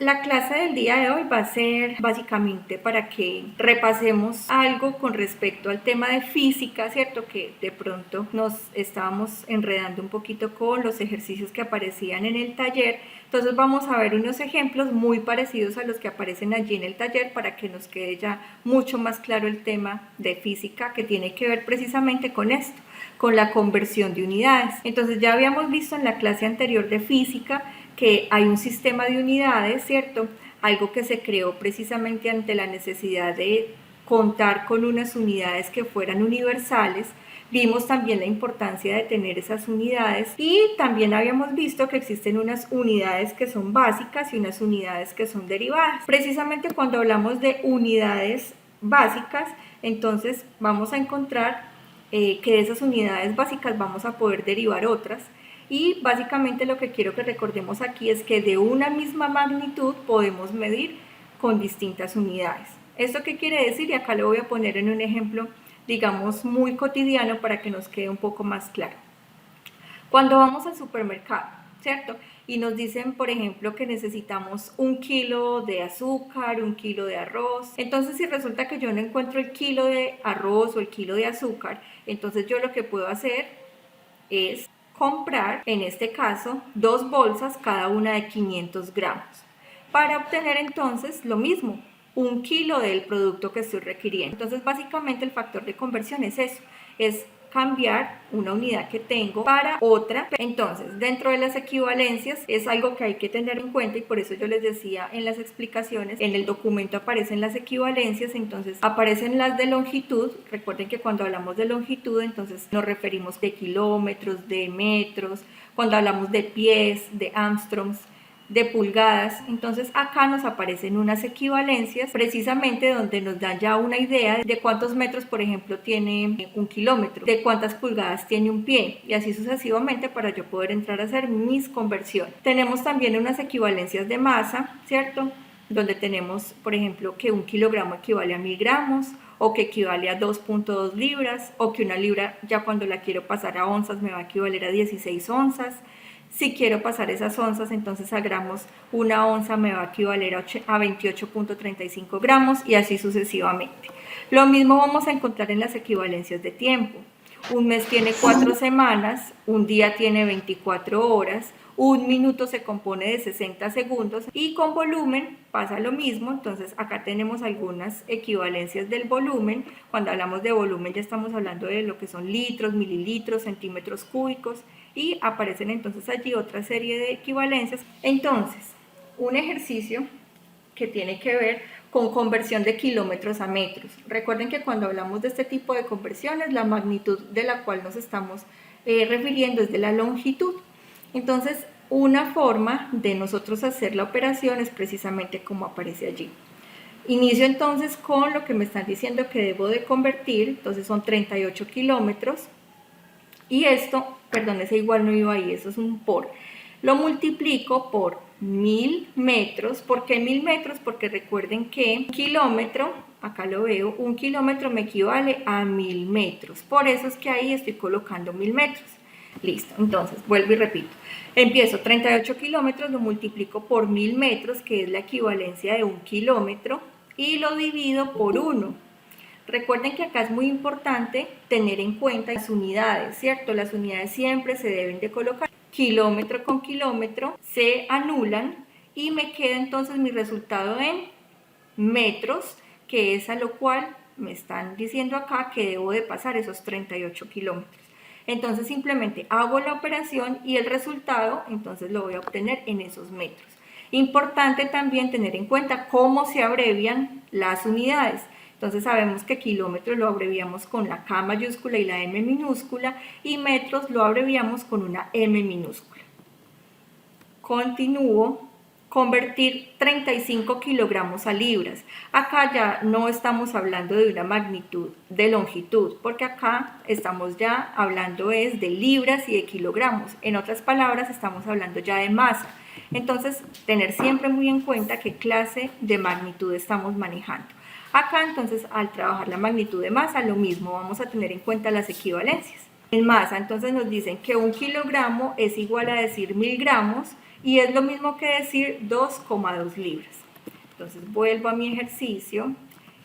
La clase del día de hoy va a ser básicamente para que repasemos algo con respecto al tema de física, ¿cierto? Que de pronto nos estábamos enredando un poquito con los ejercicios que aparecían en el taller. Entonces vamos a ver unos ejemplos muy parecidos a los que aparecen allí en el taller para que nos quede ya mucho más claro el tema de física que tiene que ver precisamente con esto, con la conversión de unidades. Entonces ya habíamos visto en la clase anterior de física que hay un sistema de unidades, ¿cierto? Algo que se creó precisamente ante la necesidad de contar con unas unidades que fueran universales. Vimos también la importancia de tener esas unidades y también habíamos visto que existen unas unidades que son básicas y unas unidades que son derivadas. Precisamente cuando hablamos de unidades básicas, entonces vamos a encontrar que de esas unidades básicas vamos a poder derivar otras. Y básicamente lo que quiero que recordemos aquí es que de una misma magnitud podemos medir con distintas unidades. ¿Esto qué quiere decir? Y acá lo voy a poner en un ejemplo, digamos, muy cotidiano para que nos quede un poco más claro. Cuando vamos al supermercado, ¿cierto? Y nos dicen, por ejemplo, que necesitamos 1 kilo de azúcar, 1 kilo de arroz. Entonces, si resulta que yo no encuentro el kilo de arroz o el kilo de azúcar, entonces yo lo que puedo hacer es comprar, en este caso, 2 bolsas, cada una de 500 gramos, para obtener entonces lo mismo, 1 kilo del producto que estoy requiriendo. Entonces, básicamente el factor de conversión es eso, es cambiar una unidad que tengo para otra. Entonces, dentro de las equivalencias es algo que hay que tener en cuenta y por eso yo les decía en las explicaciones, en el documento aparecen las equivalencias, entonces aparecen las de longitud. Recuerden que cuando hablamos de longitud, entonces nos referimos de kilómetros, de metros, cuando hablamos de pies, de Armstrongs, de pulgadas. Entonces acá nos aparecen unas equivalencias precisamente donde nos dan ya una idea de cuántos metros, por ejemplo, tiene 1 kilómetro, de cuántas pulgadas tiene un pie y así sucesivamente para yo poder entrar a hacer mis conversiones. Tenemos también unas equivalencias de masa, ¿cierto? Donde tenemos, por ejemplo, que 1 kilogramo equivale a 1000 gramos o que equivale a 2.2 libras o que una libra ya cuando la quiero pasar a onzas me va a equivaler a 16 onzas. Si quiero pasar esas onzas, entonces a gramos, una onza me va a equivaler a 28.35 gramos y así sucesivamente. Lo mismo vamos a encontrar en las equivalencias de tiempo. Un mes tiene 4 semanas, un día tiene 24 horas, un minuto se compone de 60 segundos y con volumen pasa lo mismo. Entonces acá tenemos algunas equivalencias del volumen. Cuando hablamos de volumen ya estamos hablando de lo que son litros, mililitros, centímetros cúbicos y aparecen entonces allí otra serie de equivalencias. Entonces, un ejercicio que tiene que ver con conversión de kilómetros a metros. Recuerden que cuando hablamos de este tipo de conversiones, la magnitud de la cual nos estamos refiriendo es de la longitud. Entonces, una forma de nosotros hacer la operación es precisamente como aparece allí. Inicio entonces con lo que me están diciendo que debo de convertir, entonces son 38 kilómetros, y esto, perdón, ese igual no iba ahí, eso es un por. Lo multiplico por 1000 metros. ¿Por qué 1000 metros? Porque recuerden que un kilómetro, acá lo veo, 1 kilómetro me equivale a 1000 metros. Por eso es que ahí estoy colocando 1000 metros. Listo, entonces vuelvo y repito. Empiezo 38 kilómetros, lo multiplico por 1000 metros, que es la equivalencia de 1 kilómetro, y lo divido por 1. Recuerden que acá es muy importante tener en cuenta las unidades, ¿cierto? Las unidades siempre se deben de colocar. Kilómetro con kilómetro se anulan y me queda entonces mi resultado en metros, que es a lo cual me están diciendo acá que debo de pasar esos 38 kilómetros. Entonces simplemente hago la operación y el resultado entonces lo voy a obtener en esos metros. Importante también tener en cuenta cómo se abrevian las unidades. Entonces sabemos que kilómetros lo abreviamos con la K mayúscula y la M minúscula y metros lo abreviamos con una M minúscula. Continúo. Convertir 35 kilogramos a libras. Acá ya no estamos hablando de una magnitud de longitud, porque acá estamos ya hablando es de libras y de kilogramos. En otras palabras, estamos hablando ya de masa. Entonces, tener siempre muy en cuenta qué clase de magnitud estamos manejando. Acá, entonces, al trabajar la magnitud de masa, lo mismo, vamos a tener en cuenta las equivalencias. En masa, entonces nos dicen que 1 kilogramo es igual a decir 1000 gramos, y es lo mismo que decir 2,2 libras. Entonces vuelvo a mi ejercicio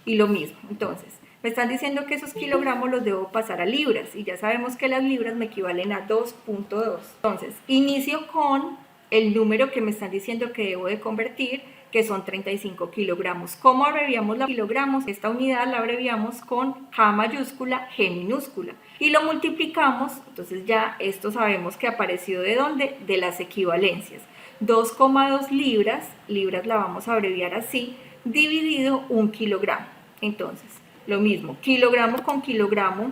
y lo mismo. Entonces me están diciendo que esos kilogramos los debo pasar a libras y ya sabemos que las libras me equivalen a 2,2. Entonces inicio con el número que me están diciendo que debo de convertir, que son 35 kilogramos. ¿Cómo abreviamos los kilogramos? Esta unidad la abreviamos con K mayúscula, G minúscula. Y lo multiplicamos, entonces ya esto sabemos que apareció ¿de dónde? De las equivalencias. 2,2 libras, libras la vamos a abreviar así, dividido 1 kilogramo. Entonces, lo mismo, kilogramo con kilogramo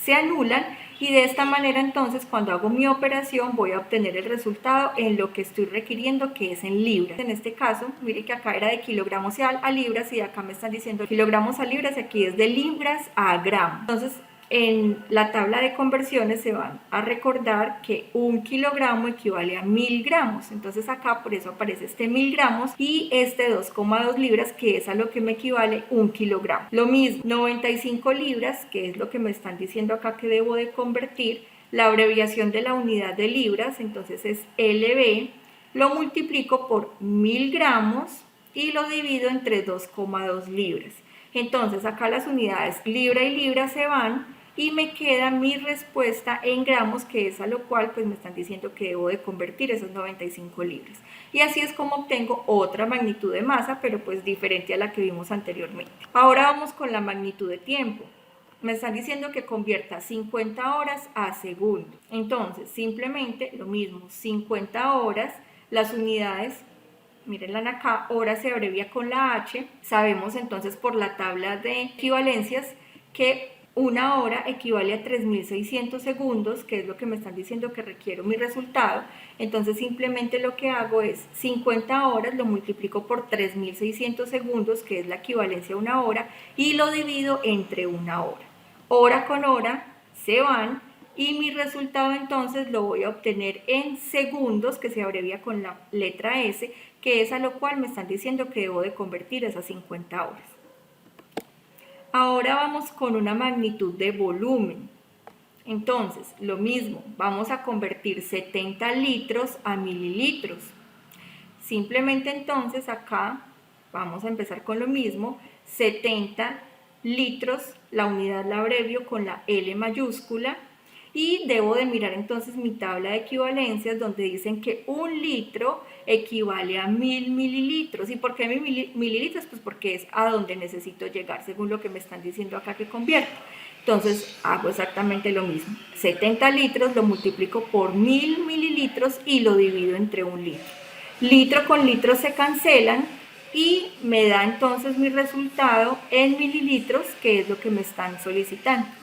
se anulan y de esta manera entonces cuando hago mi operación voy a obtener el resultado en lo que estoy requiriendo, que es en libras. En este caso, mire que acá era de kilogramos a libras y acá me están diciendo kilogramos a libras, aquí es de libras a gramos. Entonces, en la tabla de conversiones se van a recordar que 1 kilogramo equivale a 1000 gramos. Entonces acá por eso aparece este 1000 gramos y este 2,2 libras, que es a lo que me equivale 1 kilogramo. Lo mismo, 95 libras, que es lo que me están diciendo acá que debo de convertir. La abreviación de la unidad de libras, entonces es LB, lo multiplico por 1000 gramos y lo divido entre 2,2 libras. Entonces acá las unidades libra y libra se van y me queda mi respuesta en gramos, que es a lo cual pues me están diciendo que debo de convertir esas 95 libras. Y así es como obtengo otra magnitud de masa, pero pues diferente a la que vimos anteriormente. Ahora vamos con la magnitud de tiempo. Me están diciendo que convierta 50 horas a segundos. Entonces simplemente lo mismo, 50 horas, las unidades, mírenla acá, hora se abrevia con la H. Sabemos entonces por la tabla de equivalencias que una hora equivale a 3600 segundos, que es lo que me están diciendo que requiero mi resultado. Entonces simplemente lo que hago es 50 horas, lo multiplico por 3600 segundos, que es la equivalencia a una hora, y lo divido entre una hora. Hora con hora se van y mi resultado entonces lo voy a obtener en segundos, que se abrevia con la letra S, que es a lo cual me están diciendo que debo de convertir esas 50 horas. Ahora vamos con una magnitud de volumen. Entonces, lo mismo, vamos a convertir 70 litros a mililitros. Simplemente entonces acá vamos a empezar con lo mismo, 70 litros, la unidad la abrevio con la L mayúscula, y debo de mirar entonces mi tabla de equivalencias donde dicen que 1 litro equivale a 1000 mililitros. ¿Y por qué mililitros? Pues porque es a donde necesito llegar, según lo que me están diciendo acá que convierto. Entonces hago exactamente lo mismo. 70 litros lo multiplico por 1000 mililitros y lo divido entre 1 litro. Litro con litro se cancelan y me da entonces mi resultado en mililitros, que es lo que me están solicitando.